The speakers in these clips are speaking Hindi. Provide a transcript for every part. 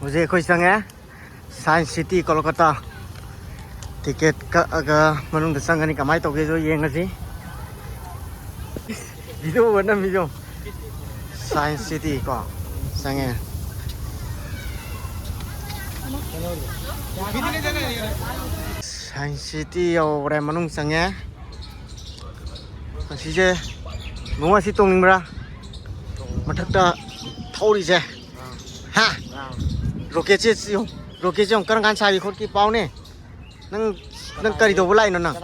ꯍꯧꯖꯤꯛ ꯑꯩꯈꯣꯏ ꯆꯪꯉꯦ ꯁꯥꯏꯟꯁ ꯁꯤꯇꯤ ꯀꯣꯜꯀꯇꯥ ꯇꯤꯀꯦꯠ ꯀꯛꯑꯒ ꯃꯅꯨꯡꯗ ꯆꯪꯒꯅꯤ ꯀꯃꯥꯏꯅ ꯇꯧꯒꯦꯗꯣ ꯌꯦꯡꯉꯁꯤ ꯚꯤꯗꯤꯑꯣ ꯅꯝꯃꯤꯗꯣ ꯁꯥꯏꯟꯁ ꯁꯤꯇꯤ ꯀꯣ ꯆꯪꯉꯦ ꯁꯥꯏꯟꯁ ꯁꯤꯇꯤ ꯌꯧꯔꯦ ꯃꯅꯨꯡ ꯆꯪꯉꯦ ꯑꯁꯤꯁꯦ ꯅꯣꯡ ꯑꯁꯤ ꯇꯣꯡꯅꯤꯡꯕ꯭ꯔꯥ ꯃꯊꯛꯇ ꯊꯧꯔꯤꯁꯦ ꯍꯥ ꯔꯣꯀꯦꯠꯁꯦ ꯔꯣꯀꯦꯠꯁꯦ ꯑꯃꯨꯛ ꯀꯔꯝ ꯀꯥꯟ ꯁꯥꯒꯤ ꯈꯣꯠꯀꯤ ꯄꯥꯎꯅꯦ ꯅꯪ ꯀꯔꯤ ꯇꯧꯕ ꯂꯥꯛꯏꯅꯣ ꯅꯪ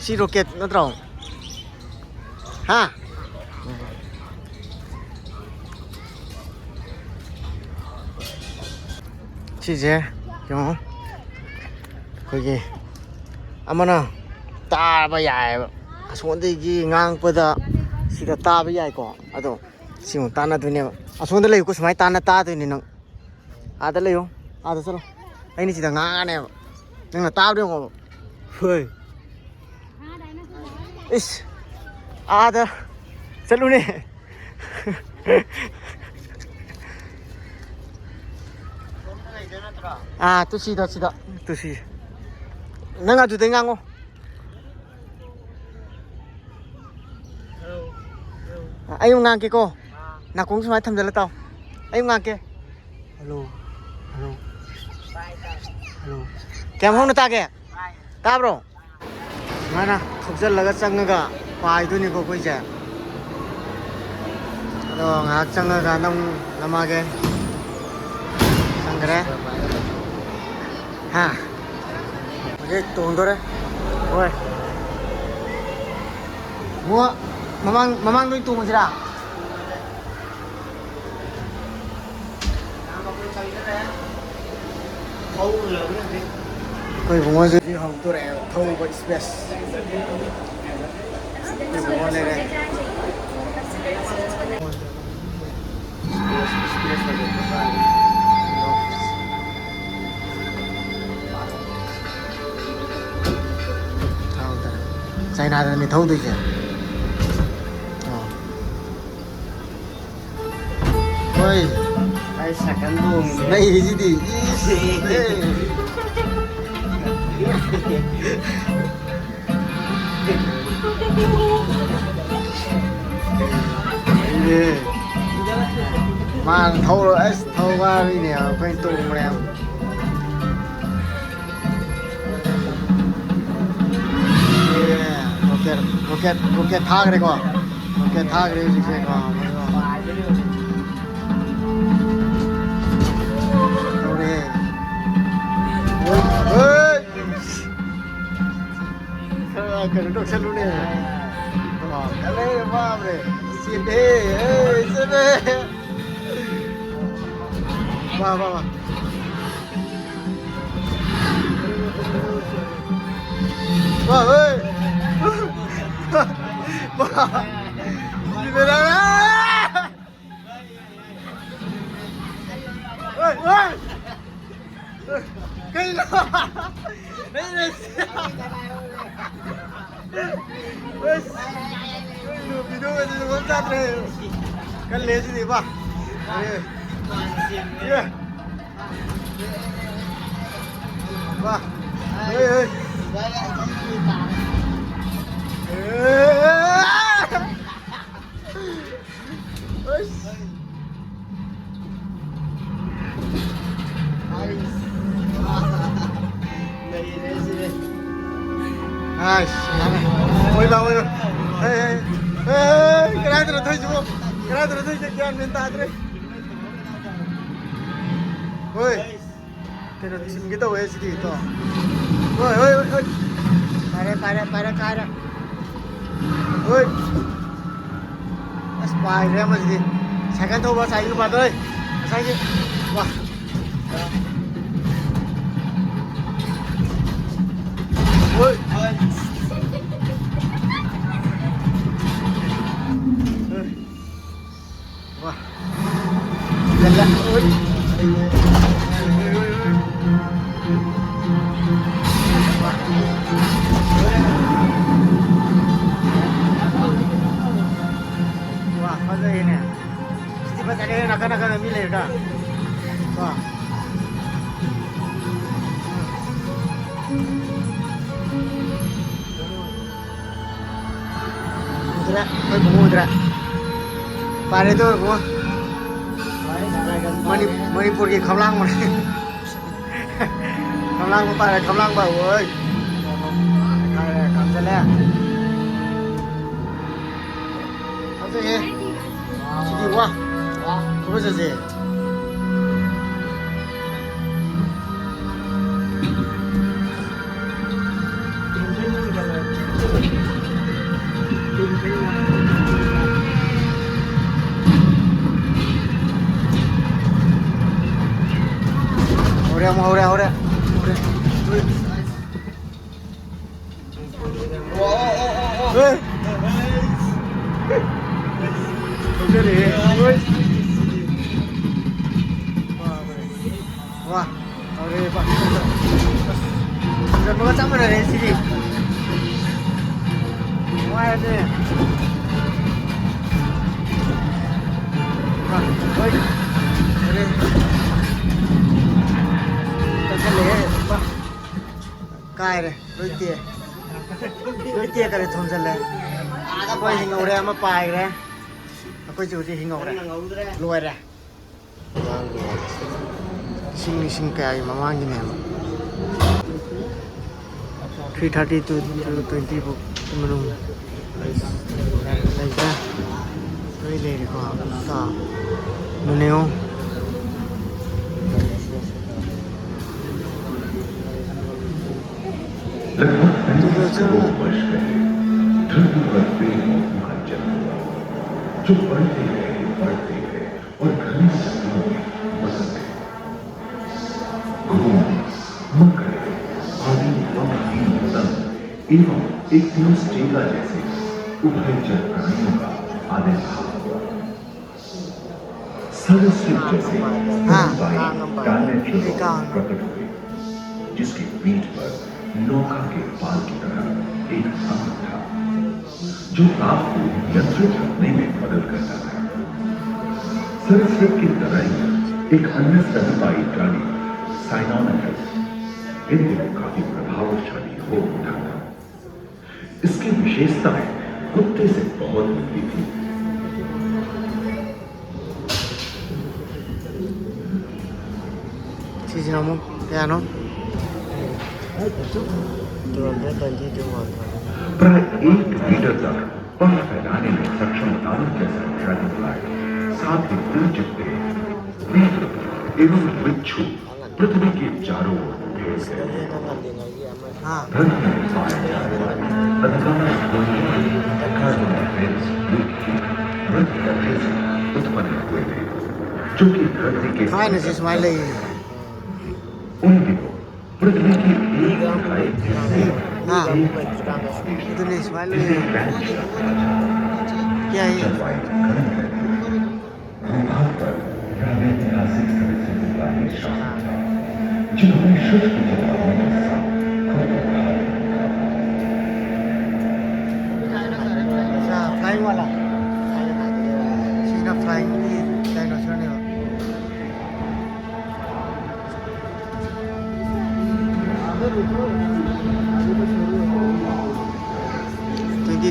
ꯁꯤ ꯔꯣꯀꯦꯠ ꯅꯠꯇ꯭ꯔꯣ ꯍꯥ ꯁꯤꯁꯦ ꯌꯦꯡꯉꯣ ꯑꯩꯈꯣꯏꯒꯤ ꯑꯃꯅ ꯇꯥꯕ ꯌꯥꯏꯑꯕ ꯑꯁꯣꯝꯗꯒꯤ ꯉꯥꯡꯉꯛꯄꯗ ꯁꯤꯗ ꯇꯥꯕ ꯌꯥꯏꯀꯣ ꯑꯗꯣ ꯁꯤꯃꯨꯛ ꯇꯥꯟꯅꯗꯣꯏꯅꯦꯕ ꯑꯁꯣꯝꯗ ꯂꯩꯌꯨꯀꯣ ꯁꯨꯃꯥꯏꯅ ꯇꯥꯗꯣꯏꯅꯤ ꯅꯪ आधा ले आधा चलो अने सीधा गाने नंग ताबे होय इस आधा चलू ने तू सीधा सीधा तू सी नंग अदुदे गांगो अयु गांके को नाकोंग सुमाय थमजला ताव अयु गांके हेलो हेलो हेलो क्या हम ताके ताब्रो माना थोजलगा चंगगा पाइदुनिको कोइसे अदो ngak चंगगा नम नमागे संगरे हा ओके तोंदोरे ओय मो ममांग दोइ तुमजिरा कोई बुआ से हम तो रहे थौ बट स्पेस ये बुआ ले रहे स्पेस लगे थौ तर चाइना दा नि थौ दिसे ओए ai second luôn này gì đi mà thâu rồi thâu qua đi nè quanh tùng mà em rocket thang đấy con rocket thang đấy gì thế con cái đồ chân luôn nè, cái này mà về xin đi, xin đi, vào vào vào, vào ơi, vào, đi về đây, ơi ơi, cái nào, đây này. Video itu juga tak ada. Kan lazy ni bah. Ya. Bah. Hei. Hai, ôi ba ôi, cái này tôi thấy chưa? Cái này tôi thấy chưa? Anh nên ta đấy. Ôi, cái này xin cái tàu ấy gì to? Ôi, ôi, ôi, para. Ôi, spy đấy mà gì? Second tàu bao sai cái bạn ơi, sai cái, wow. Ôi. Wah. Jalan oi. Wah, apa ini? Setiap ada nak milik dah. Wah. udah bungu udah pada itu bungu Manipur ki khamlang mà khamlang cũng phải khamlang bảo ơi cầm chân lên có gì chỉ đi qua không có gì Udah. Wah, udah Pak. Udah macam mana dari sini? Wah, ini. Oi. Udah. Cái này đôi tia cái này thôn dân này quay hình ngầu đây mà bài đấy quay chủ gì hình ngầu đây lùi đây sinh cái mà mang gì này 3:30 to 20 book menung này ra tôi lấy được không sao menung जो बढ़ते हैं और घनी जंगलों में बसते हैं घूम मकर आदि एवं एक टेगा जैसे उभयचर प्राणियों का आविर्भाव हुआ सरस्वती जैसे प्रकट हुए जिसके पीठ पर नौका के पाल की तरह एक अंग था जो आपको नियंत्रित रखने में मदद करता था सरस्वती की तरह ही एक अन्य स्तनपायी प्राणी साइनोनिडस इन दिनों काफी प्रभावशाली हो उठा था इसकी विशेषताएं कुत्ते से बहुत मिलती थी प्राय 1 मीटर तक पंख फैलाने में सक्षम दानव जैसा ड्रैगन फ्लाई साथ ही दिल चिपटे एवं बिच्छू पृथ्वी के चारों ओर फैल गए धरती में पाए जाने वाले अधिकांश उत्पन्न हुए थे जो कि धरती के उन दिनों पृथ्वी की itu nih selalu क्या है फ्लाइंग वाला सीधा फ्लाइंग डायनासोर ने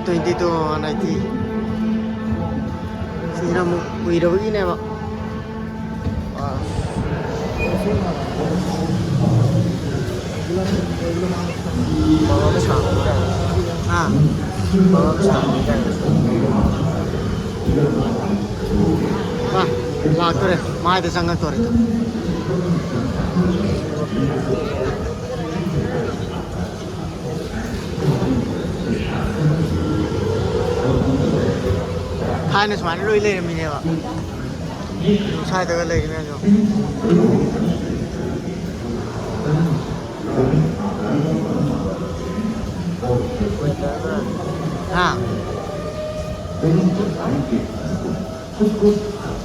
2022 90 sila mo kuira begini Pak bawa besar bawa besar wah lah tuh deh mai itu sangat tuh itu hai nó xoắn lôi lên mình ạ sai tới lấy cái này rồi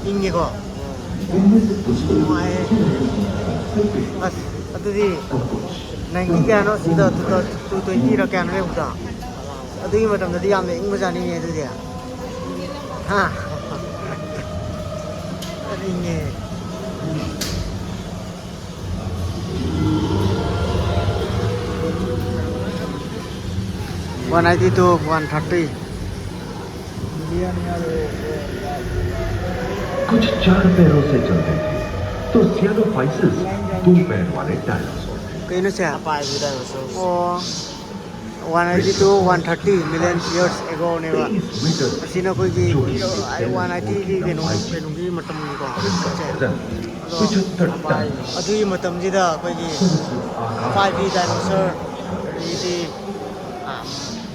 ini kok itu di nanti kan no sudah tuh 20 rakan le udah itu ini macam tadi yang ini macam ini itu dia Hah, ini. $192, $130. कुछ 4 पैरों से चलते थे तो सियानोफाइसिस 2 पैर वाले डायनासोर थे। Kaya no siya? Oh, 180 to 130 million years ago ne ba. 23 metre Sino ko gi चौड़ी 180 gi kenu gi matam ni ko. और इनका वजन 75 ton. Adu yi matam ji da ko gi 5 dinosaur ri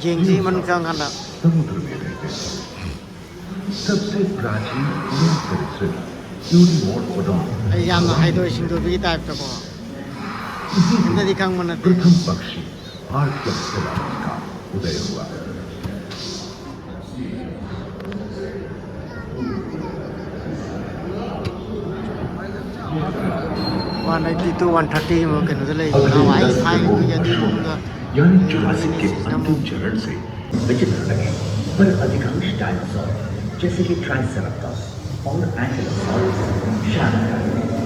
jeng ji man chang han da. समुद्र में रहते थे। सबसे प्राचीन तीन सरीसृप यूनिमोर्फोडॉन Yam na haido sing do bi type ta ko. Inda di kang man na प्रथम पक्षी आर्कियोप्टेरस का उदय हुआ। 180 to 130 mo kenu de le na wai thai ko ya di ko ga. यानी जुरासिक के अंतिम चरण से विचित्र लगे पर अधिकांश डायनासोर जैसे कि ट्राइसेराटोप्स और एंकिलोसॉरस शाकाहारी थे।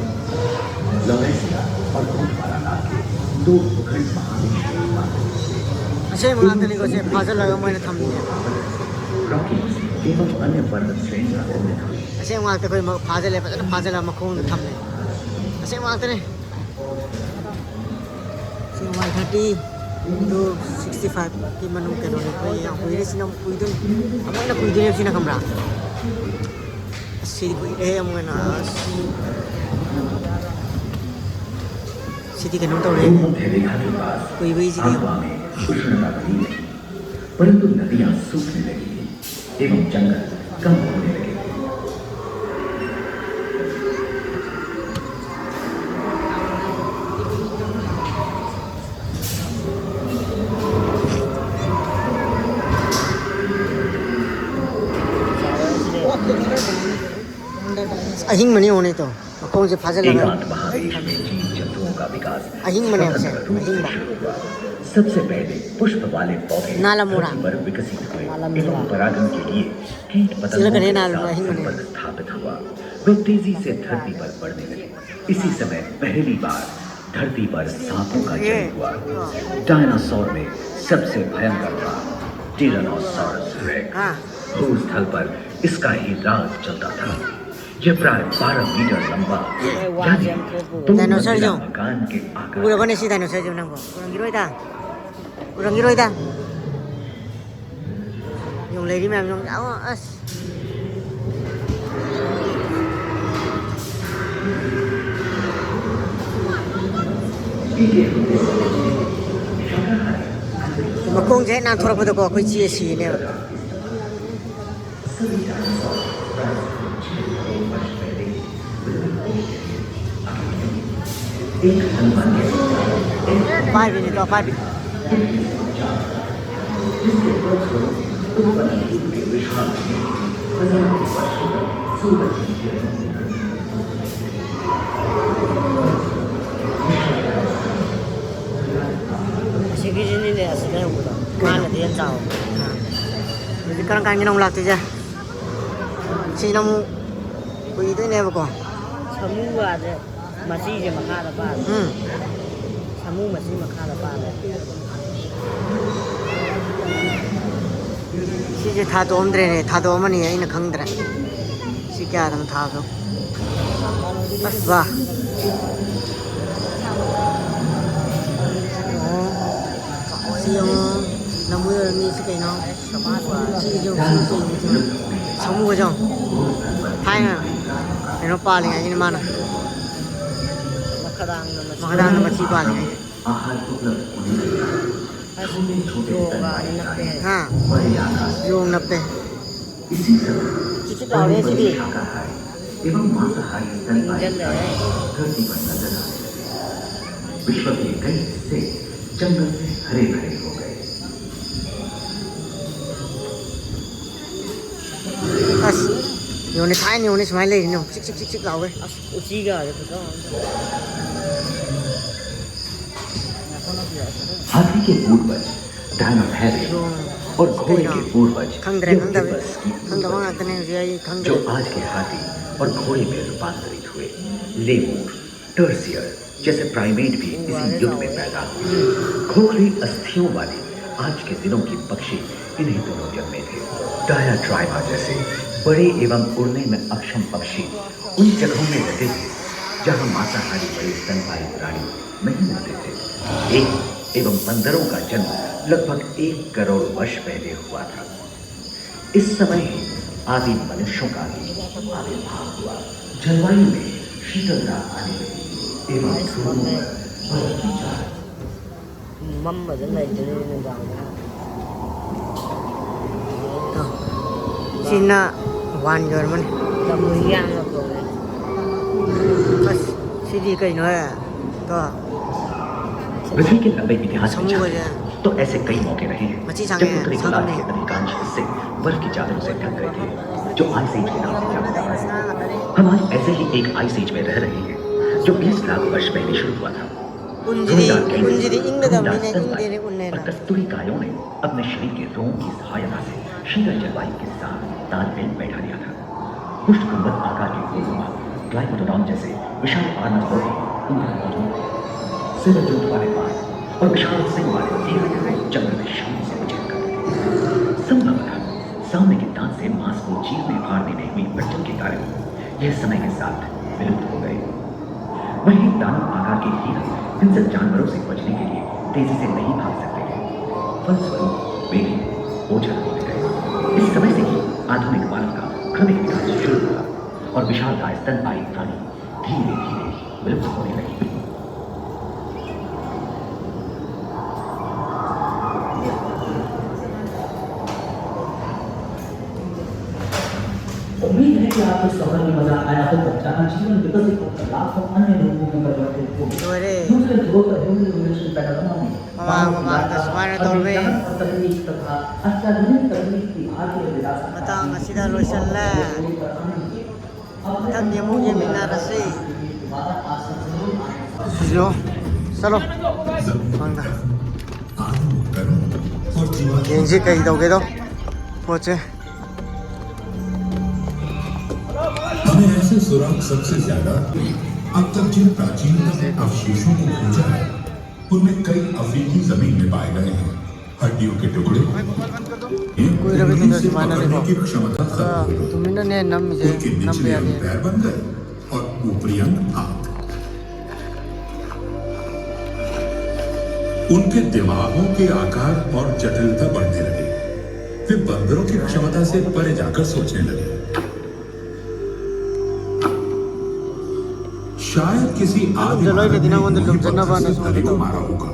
लोरेसिया और गोंडवाना के 2 भूखंड महादेश Ase mo ante ni ko se phasal laga mo na tham ni. Rockies एवं अन्य पर्वत श्रेणियां निर्मित हुई। Ase mo ante ko phasal le pa phasal ma khong na tham ni. Ase mo ante ne. Se 130 to 65 ki manung kenu ni ko yang pui ri sinam pui dun. Amai na pui dun sina kamra. Si pui amai na. Siti kenu to le. रेखा के पास Pui bai si हवा में उष्णता बनी नहीं, परंतु नदियां सूखने लगी थी एवं जंगल कम होने लगे थे। Ahing mani hone to. Khong se phasal laga. एकांत महादेश में जीव जंतुओं का विकास अहिंग मने से, स्वतंत्र रूप से अहिंग बा। शुरू हुआ। सबसे पहले पुष्प वाले पौधे नाला मोड़ा। धरती पर विकसित हुए नाला एवं मोड़ा। परागण के लिए कीट सिला पतंगों करे के नाल साथ अहिंग मने। संपर्क स्थापित हुआ। वे तेजी से धरती पर बढ़ने लगे। इसी समय पहली बार धरती पर सांपों का जन्म हुआ। डायनासोर में सबसे भयंकर था टिरानोसॉरस रेक्स। हाँ। भूस्थल पर इसका ही राज चलता था। यह प्राय 12 मीटर लंबा यानी 2 डायनासोर मंजिला जो। मकान के आकार Ura bane si dinosaur jom nang ko. Urang giroi ta. Urang giroi ta. Yung lady ma'am yung as. Makong je nan thorak pada ko koi chi si ne. Five ini to five. Sige ini ni asal yang udah. Mana dia tahu. Jadi sekarang kan nong lak tu je. Si nong kui tu ni apa? Samu ada masih je makan apa? Samu masih makan apa? Si je था तो अंदर ने था तो मनी है इन खंगदर si क्या था था तो बस वाह si yung namu ni si kay no si yung samu cái jong thay na cái nó pa liền cái này mana makadang na machi pa liền आहार उपलब्ध होने लगा। yoga ini nak हाँ बड़े आकार yung nape इसी समय Cucu tahu dia sendiri. शाकाहारी एवं मांसाहारी स्तनपायी जल है। धरती पर नजर आए। विश्व के कई हिस्से जंगल से हरे भरे हो गए। as yung ni thay ni yung ni smile ni yung sik sik sik sik lao cái Usiga ada betul. हाथी के पूर्वज डायनोथेरिस और घोड़े के पूर्वज खंगदर खंगदर यूरोपस की खंगदर वहाँ तने ये खंगदर जो आज के हाथी और घोड़े में रूपांतरित हुए। लेमूर, टर्सियर जैसे प्राइमेट भी इसी युग में पैदा हुए। खोखली अस्थियों वाली आज के दिनों की पक्षी इन्हीं दोनों जन्मे थे। डायाट्राइमा जैसे बड़े एवं उड़ने में अक्षम पक्षी उन जगहों में रहते थे जहां मांसाहारी बड़े स्तनपायी प्राणी नहीं होते थे। एक एवं बंदरों का जन्म लगभग 1 करोड़ वर्ष पहले हुआ था। इस समय ही आदिम मनुष्यों का भी आविर्भाव हुआ। जलवायु में शीतलता आने लगी एवं ध्रुवों पर बर्फ की चादर mâm ở dưới này cho nên là vào xin hoàn rồi mình là 10 gram là rồi बस सीधी कहीं ना है तो पृथ्वी के लंबे इतिहास में समूह जाएं तो ऐसे कई मौके रहे हैं मच्छी जब संगे उत्तरी संगम गोलार्ध में। के अधिकांश हिस्से बर्फ की चादरों से ढक गए थे जो आइस एज के नाम से जाना जाता है। हम आज ऐसे ही एक आइस एज में रह रहे हैं जो 20 लाख वर्ष पहले शुरू हुआ था। कुंजरी इंगदा मैंने इंगदे ने उन्ने और कस्तूरी गायों ने अपने शरीर के रोम की सहायता से शीतल जलवायु के साथ तालमेल बैठा दिया था। पुष्ट गुंबद आकार के गोलनुमा ग्लाइकोडोन जैसे विशाल आर्नस पौधे उनका मौजूद थे। सिरजूट वाले बाल और विशाल सिंह वाले धीरे जंगल में शान से विचरण करते थे। संभवतः सामने के दांत से मांस को चीरने फाड़ने में हुई अड़चन के कारण यह समय के साथ विलुप्त हो गए। वहीं दानव आकार के हिरण हिंसक जानवरों से बचने के लिए तेजी से नहीं भाग सकते थे। फलस्वरूप वे भी ओझल होते गए। इस समय से ही आधुनिक मानव का क्रमिक विकास शुरू हुआ और विशालकाय स्तनपायी प्राणी धीरे धीरे विलुप्त होने लगे। उम्मीद है कि आपको इस सफर में मजा आया होगा जहां जीवन विकसित होकर लाखों अन्य लोगों में परिवर्तित हो दूसरे ध्रुव पर ह्यूमन इवोल्यूशन पैटर्न और तकनीक तथा अत्याधुनिक तकनीक की भारतीय विरासत बताओ सीधा रोशन ला तब ये मुझे मिलना रसे जो चलो गेंजी कही दोगे तो पहुंचे। हमें ऐसे सुराग सबसे ज्यादा अब तक जिन प्राचीनतम अवशेषों को खोजा है उनमें कई अफ्रीकी जमीन में पाए गए हैं। हड्डियों के टुकड़े कोई रवि तुम समाना देखो की क्षमता खत्म हो गई। तुम ने नम जे उनके नम निचले पे अंग आगे पैर बन गए और ऊपरी अंग हाथ। उनके दिमागों के आकार और जटिलता बढ़ने लगे। वे बंदरों की क्षमता से परे जाकर सोचने लगे। शायद किसी आदि जलोई के दिना मानव ने बंदर उन्हें जन्ना पत्थर बाना से सो तले को तो मारा होगा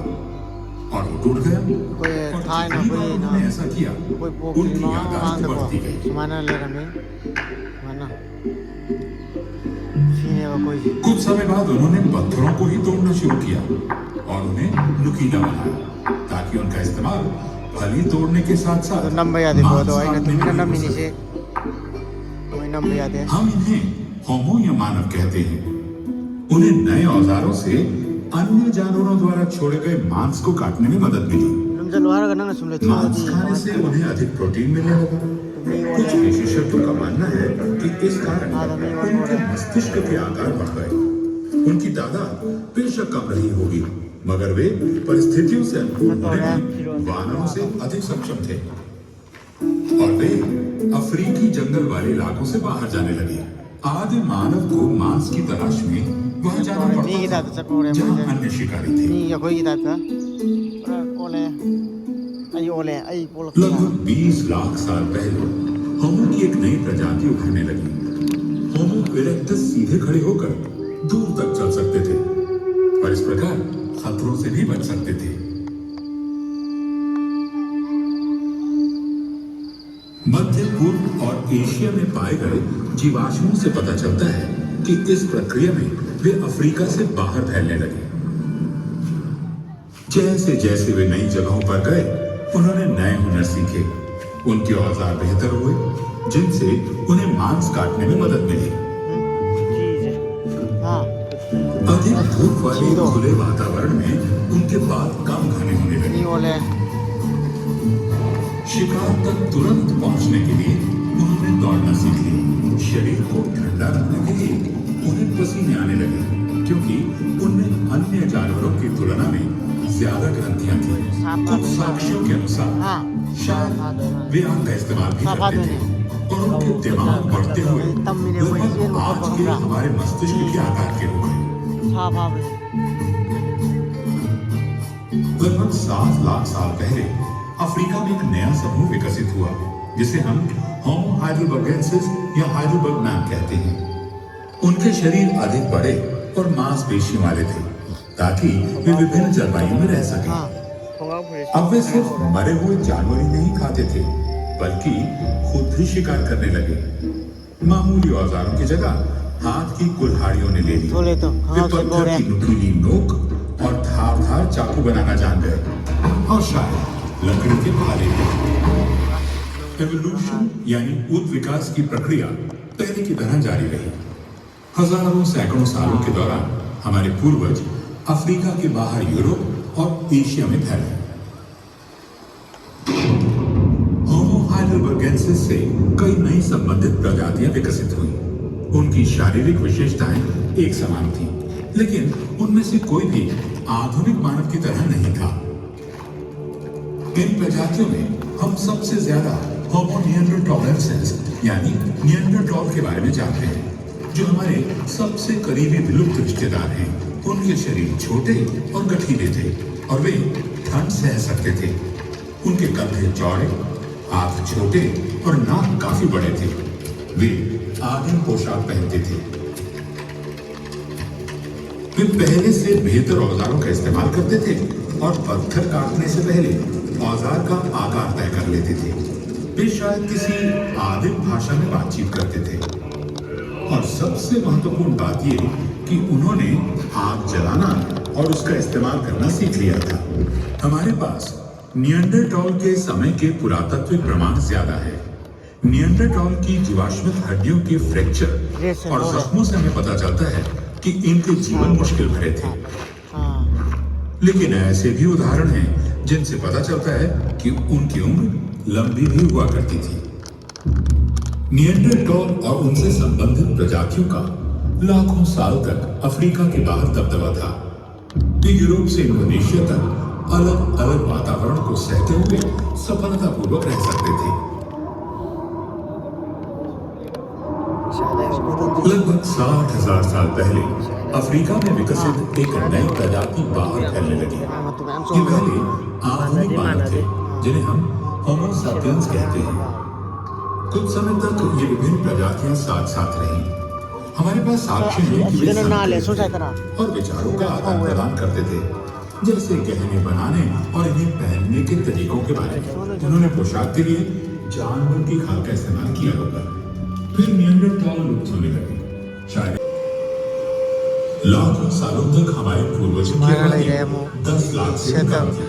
और वो टूट गया। कोई और थाई ना जितनी बार कोई ना उन्होंने ऐसा किया कोई पोक उनकी ना याददाश्त आंद बढ़ती को गई। समाना ले रहे माना सीने का कोई कुछ समय बाद उन्होंने पत्थरों को ही तोड़ना शुरू किया और उन्हें नुकीला बनाया ताकि उनका इस्तेमाल फली तोड़ने के साथ साथ तो नंबर याद है बहुत मांस आई ना काटने तुम में ना भी हो मिनी सके। से कोई नंबर याद है हम इन्हें होमो या मानव कहते हैं। उन्हें नए औजारों से अन्य जानवरों द्वारा छोड़े गए मांस को काटने में मदद मिली। तुम जलवार का ना सुन ले मांस खाने से उन्हें अधिक प्रोटीन मिलने लगा। कुछ विशेषज्ञों का मानना है कि इस कारण उनके मस्तिष्क के आकार बढ़ गए। उनकी तादाद बेशक कम रही होगी मगर वे परिस्थितियों से अनुकूल होने में वानरों से अधिक सक्षम थे और वे अफ्रीकी जंगल वाले इलाकों से बाहर जाने लगे। आदि मानव को मांस की तलाश में वहां जाना नहीं पड़ता था था जहां अन्य शिकारी थे। नहीं या कोई था ओले आई ओले आई पोल लगभग 20 लाख साल पहले होमो की एक नई प्रजाति उभरने लगी। होमो इरेक्टस सीधे खड़े होकर दूर तक चल सकते थे और इस प्रकार खतरों से भी बच सकते थे। मध्य पूर्व और एशिया में पाए गए जीवाश्मों से पता चलता है कि इस प्रक्रिया में वे अफ्रीका से बाहर फैलने लगे। जैसे जैसे वे नई जगहों पर गए उन्होंने नए हुनर सीखे। उनके औजार बेहतर हुए जिनसे उन्हें मांस काटने में मदद मिली। हाँ अधिक धूप वाले खुले वातावरण में उनके बाल कम घने होने लगे। नहीं ओले शिकार तक तुरंत पहुंचने के लिए उन्होंने दौड़ना सीख लिया। शरीर को ठंडा रखने के लिए उन्हें पसीने आने लगे क्योंकि उनमें अन्य जानवरों की तुलना में ज्यादा ग्रंथियां थी। कुछ साक्ष्यों के अनुसार हाँ शायद वे आग का इस्तेमाल भी करते थे और उनके दिमाग बढ़ते हुए लगभग आज के हमारे मस्तिष्क के आकार के हो गए। लगभग 7 लाख साल पहले अफ्रीका में एक नया समूह विकसित हुआ जिसे हम होमो हाइडेलबर्गेंसिस या हाइडेलबर्ग मैन कहते हैं। उनके शरीर अधिक बड़े और मांसपेशियों वाले थे ताकि वे विभिन्न जलवायु में रह सकें। अब वे सिर्फ मरे हुए जानवर ही नहीं खाते थे बल्कि खुद भी शिकार करने लगे। मामूली औजारों की जगह हाथ की कुल्हाड़ियों ने ले ली। वे पत्थर की नुकीली नोक और धारदार चाकू बनाना जान गए और शायद लकड़ी के भाले भी। एवोल्यूशन यानी उत्विकास की प्रक्रिया पहले की तरह जारी रही। हजारों सैकड़ों सालों के दौरान हमारे पूर्वज अफ्रीका के बाहर यूरोप और एशिया में फैले। होमो हाइडेलबर्गेंसिस से कई नई संबंधित प्रजातियां विकसित हुई। उनकी शारीरिक विशेषताएं एक समान थी, लेकिन उनमें से कोई भी आधुनिक मानव की तरह नहीं था। इन प्रजातियों में हम सबसे ज्यादा होमो निएंडरटॉलेंसिस यानी निएंडरटॉल के बारे में जानते हैं, जो हमारे सबसे करीबी विलुप्त रिश्तेदार हैं। उनके शरीर छोटे और गठीले थे और वे ठंड सह सकते थे। उनके कंधे चौड़े, हाथ छोटे और नाक काफी बड़े थे। वे आदिम पोशाक पहनते थे। वे पहले से बेहतर औजारों का इस्तेमाल करते थे और पत्थर काटने से पहले औजार का आकार तय कर लेते थे। वे शायद किसी आदिम भाषा में बातचीत करते थे और सबसे महत्वपूर्ण बात यह कि उन्होंने आग जलाना और उसका इस्तेमाल करना सीख लिया था। हमारे पास निएंडरटॉल के समय के पुरातत्विक प्रमाण ज्यादा है। निएंडरटॉल की जीवाश्मिक हड्डियों के फ्रैक्चर और जख्मों से हमें पता चलता है कि इनके जीवन मुश्किल भरे थे। लेकिन ऐसे भी उदाहरण हैं जिनसे पता चलता है कि उनकी उम्र लंबी भी हुआ करती थी। निएंडरटॉल और उनसे संबंधित प्रजातियों का लाखों साल तक अफ्रीका के बाहर दबदबा था। वे यूरोप से इंडोनेशिया तक अलग अलग वातावरण को सहते हुए सफलतापूर्वक रह सकते थे। लगभग 60,000 साल पहले अफ्रीका में विकसित एक नई प्रजाति बाहर फैलने लगी। ये पहले आधुनिक मानव थे जिन्हें हम होमो सैपियंस कहते हैं। कुछ समय तक ये विभिन्न प्रजातियां साथ साथ रहीं। हमारे पास साक्ष्य है कि वे और विचारों का आदान प्रदान करते थे, जैसे गहने बनाने और इन्हें पहनने के तरीकों के बारे में। उन्होंने पोशाक के लिए जानवर की खाल का इस्तेमाल किया होगा। फिर निएंडरटॉल लुप्त होने लगे। शायद लाखों सालों तक हमारे पूर्वजों की आबादी 10 लाख से कम थी।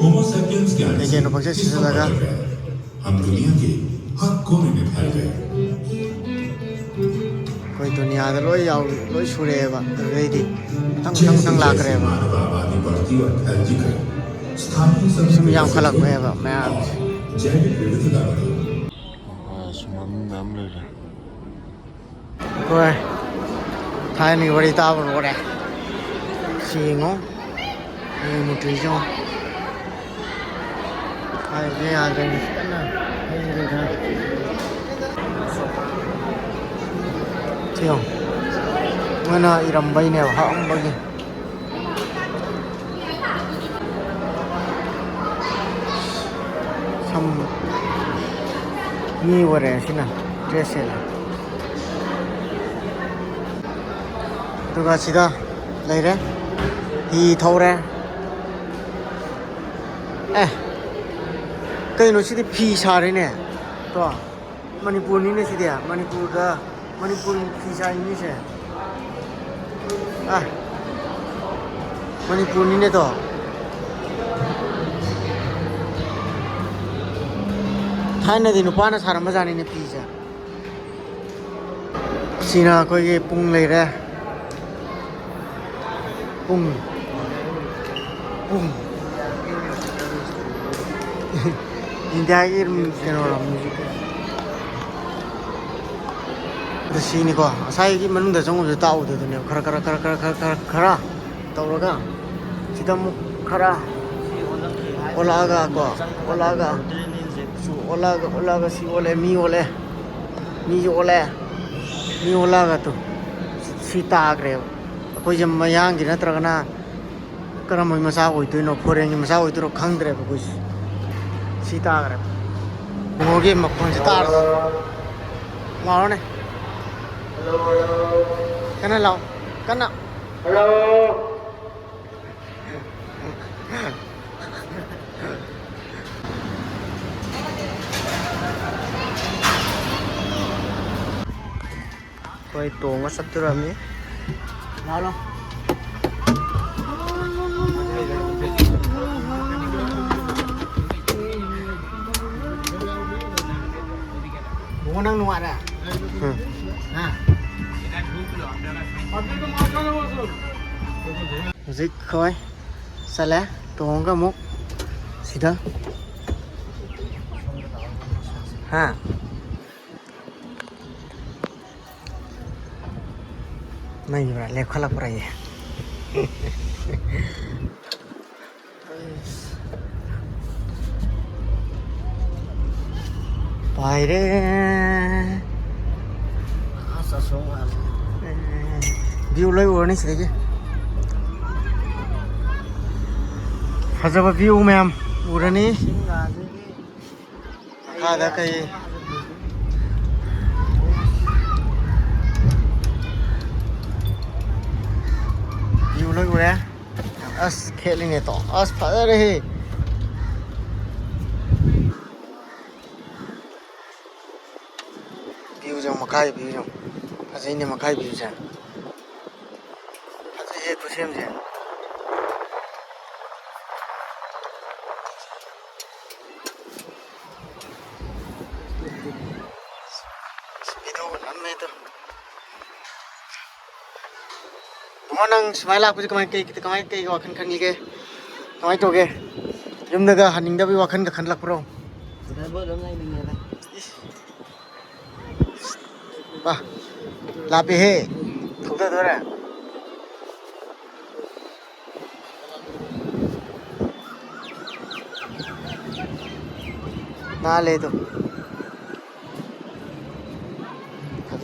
होमो सैपियंस के आने से हम दुनिया के हर कोने में फैल गए। कोई दुनिया में लोई सुरेगा रेडी तंग लाग रहे हैं। मानव आबादी बढ़ती और फैलती गई। स्थानीय सुमियाम खलक में है मैं जैविक विविधता बढ़ी। कोई थाई नहीं बड़ी ताबड़ बड़े सींगों ये मुट्ठीयों ये आ गए ना ये देखा क्यों मैंने इरम्बाई ने हम बगी हम ये वो रहे सी ना ड्रेस है तो का सीधा ले रहे ही थोड़ रहे कई नुसीदे फी सारे ने तो मणिपुर नहीं ने सीधे मणिपुर का मणिपुर फी सारे नहीं से मणिपुर नहीं ने तो थाई ने दिन पाना सारा मजा नहीं ने फी से सीना कोई ये पुंग ले रहा पुंग पुंग इंडिया की कैनोरा म्यूजिक ꯁꯤꯅꯤꯀꯣ ꯉꯁꯥꯏꯒꯤ ꯃꯅꯨꯡꯗ ꯆꯪꯉꯨꯕꯗ ꯇꯥꯛꯎꯗꯗꯨꯅꯦꯕ ꯈꯔ ꯇꯧꯔꯒ ꯁꯤꯗ ꯑꯃꯨꯛ खरा ओलागा को ओलागा सु ओलागा सी ओले मी ओलागा तो सीता आग्रे कोई जब मयांग की नत्रगना करम मसा होइतोइनो फोरेंग मसा होइतोरो खंगद्रे कोई सीता आग्रे मोगे मक्कोन से तार लाओ ने कना लाओ कना हेलो कोई तोंगा सत्तर हमें लालो वो नंग नुआ रहा हाँ जिक कोई सले तोंगा मुक सीधा हाँ नहीं बड़ा लेखा लग रहा है बाहरे व्यू लोग उड़ने से देखिए फजब व्यू में हम उड़ने खादा कहीं व्यू लोग उड़े अस खेलने तो अस फजर है व्यू जो मकाई व्यू जो फजर ने मकाई व्यू जा फजर ये कुछ हम जा नंग स्माइल आप कमाई कई वाखन खन लिगे कमाई तोगे युमदगा हनिंग भी वाखन का खन लग प्रो वाह लापे है थोड़ा थोड़ा ना ले तो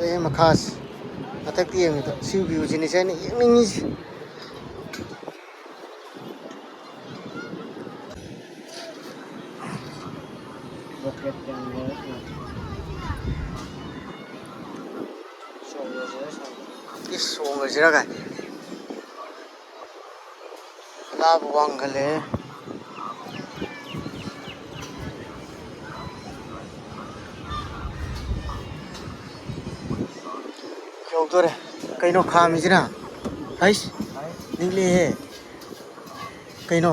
ये मखास अतक ती तो सिउ व्यू जिनि चाहिँ यंगनि इस सोंग जरा लाभ वांगले तो रे कहीं नो खा मिजना हाइस निकले है कहीं नो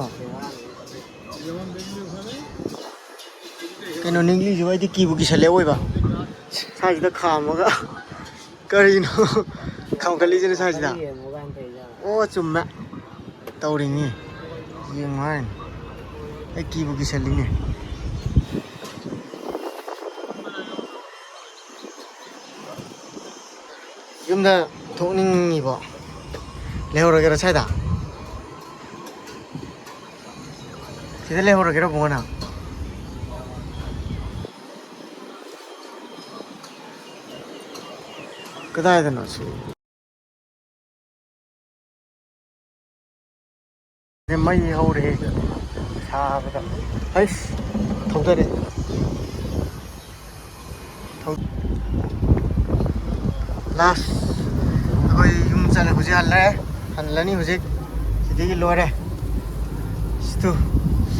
निकली जो है की बुकी चले वो बा साइज तो खा मगा करी नो खाओ कली जने साइज दा ओ चुम्मा तौरिंगी ये मान की bookie चलिंगे yumda thokning ibo lehora gera chaida sida lehora gera bongana kadai da no chi ne mai hore sa bada hais thokdare last कोई यूं चले हुजे हल्ला नहीं हुजे सिटी की लोअर है सितु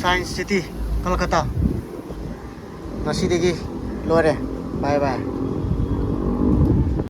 साइंस सिटी कोलकाता नसी देखी लोअर है बाय बाय